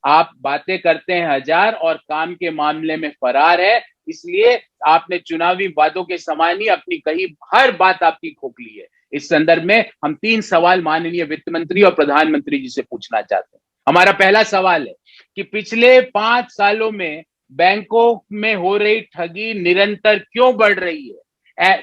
आप बातें करते हैं हजार और काम के मामले में फरार है। इसलिए आपने चुनावी वादों के समान ही अपनी कही हर बात आपकी खोखली है। इस संदर्भ में हम 3 सवाल माननीय वित्त मंत्री और प्रधानमंत्री जी से पूछना चाहते हैं। हमारा पहला सवाल है कि पिछले 5 सालों में बैंकों में हो रही ठगी निरंतर क्यों बढ़ रही है?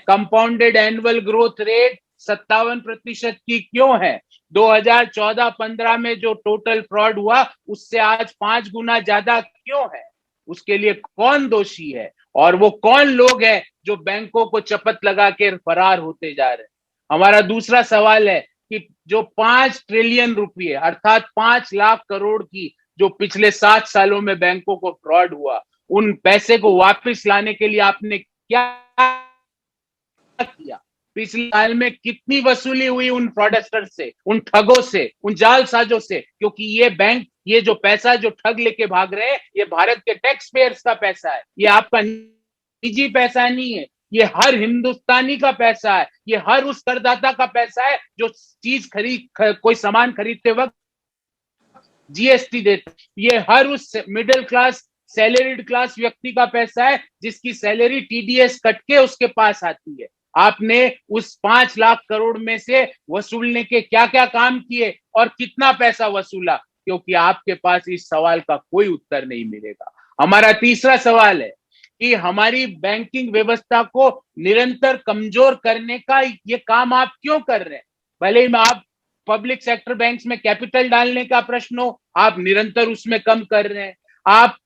कंपाउंडेड एनुअल ग्रोथ रेट 57% की क्यों है? 2014-15 में जो टोटल फ्रॉड हुआ उससे आज 5 गुना ज्यादा क्यों है? उसके लिए कौन दोषी है और वो कौन लोग हैं जो बैंकों को चपत लगा के फरार होते जा रहे हैं? हमारा दूसरा सवाल है कि जो 5 ट्रिलियन रुपए अर्थात 5 लाख करोड़ की जो पिछले 7 सालों में बैंकों को फ्रॉड हुआ, उन पैसे को वापस लाने के लिए आपने क्या किया? पिछले साल में कितनी वसूली हुई उन फ्रॉडस्टर से, उन ठगों से, उन जालसाजों से? क्योंकि ये बैंक, ये जो पैसा जो ठग लेके भाग रहे हैं, ये भारत के टैक्स पेयर्स का पैसा है। ये आपका निजी पैसा नहीं है, ये हर हिंदुस्तानी का पैसा है। ये हर उस करदाता का पैसा है जो चीज कोई सामान खरीदते वक्त जीएसटी देते। ये हर उस मिडिल क्लास, सैलरीड क्लास व्यक्ति का पैसा है जिसकी सैलरी टीडीएस कट के उसके पास आती है। आपने उस 5 लाख करोड़ में से वसूलने के क्या क्या काम किए और कितना पैसा वसूला? क्योंकि आपके पास इस सवाल का कोई उत्तर नहीं मिलेगा। हमारा तीसरा सवाल है कि हमारी बैंकिंग व्यवस्था को निरंतर कमजोर करने का ये काम आप क्यों कर रहे हैं? भले ही आप पब्लिक सेक्टर बैंक्स में कैपिटल डालने का प्रश्न हो, आप निरंतर उसमें कम कर रहे हैं। आप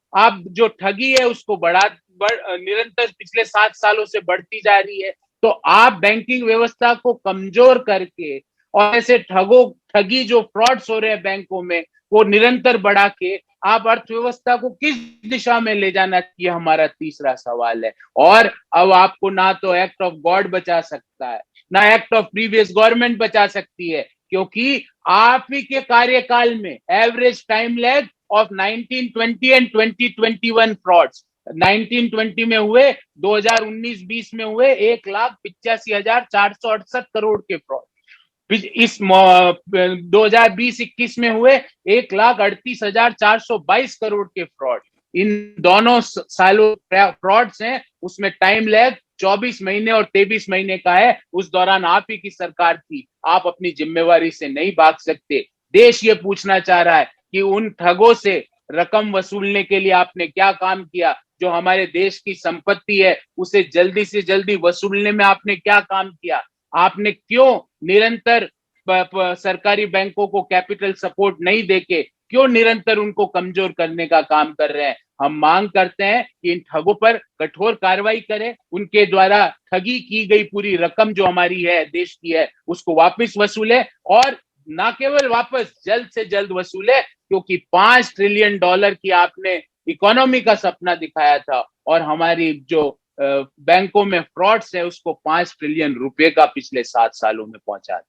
जो ठगी है उसको निरंतर पिछले 7 सालों से बढ़ती जा रही है। तो आप बैंकिंग व्यवस्था को कमजोर करके और ऐसे ठगी जो फ्रॉड्स हो रहे हैं बैंकों में, वो निरंतर बढ़ा के आप अर्थव्यवस्था को किस दिशा में ले जाना चाहिए? हमारा तीसरा सवाल है। और अब आपको ना तो एक्ट ऑफ गॉड बचा सकता है, ना एक्ट ऑफ प्रीवियस गवर्नमेंट बचा सकती है, क्योंकि आप ही के कार्यकाल में average time lag of 1920 and 2021 frauds, 1920 में हुए, 2019-20 में हुए 1,85,468 करोड़ के फ्रॉड, इस 2020-21 में हुए 1,38,422 के फ्रॉड। इन दोनों सालों फ्रॉड्स हैं, उसमें टाइम लैग 24 महीने और 23 महीने का है। उस दौरान आप ही की सरकार थी, आप अपनी जिम्मेवारी से नहीं भाग सकते। देश ये पूछना चाह रहा है कि उन ठगों से रकम वसूलने के लिए आपने क्या काम किया? जो हमारे देश की संपत्ति है उसे जल्दी से जल्दी वसूलने में आपने क्या काम किया? आपने क्यों निरंतर सरकारी बैंकों को कैपिटल सपोर्ट नहीं देके क्यों निरंतर उनको कमजोर करने का काम कर रहे हैं? हम मांग करते हैं कि इन ठगों पर कठोर कार्रवाई करें, उनके द्वारा ठगी की गई पूरी रकम जो हमारी है, देश की है, उसको वापस वसूले, और ना केवल वापस, जल्द से जल्द वसूले, क्योंकि $5 ट्रिलियन की आपने इकोनॉमी का सपना दिखाया था और हमारी जो बैंकों में फ्रॉड्स है उसको $5 ट्रिलियन का पिछले 7 सालों में पहुंचा।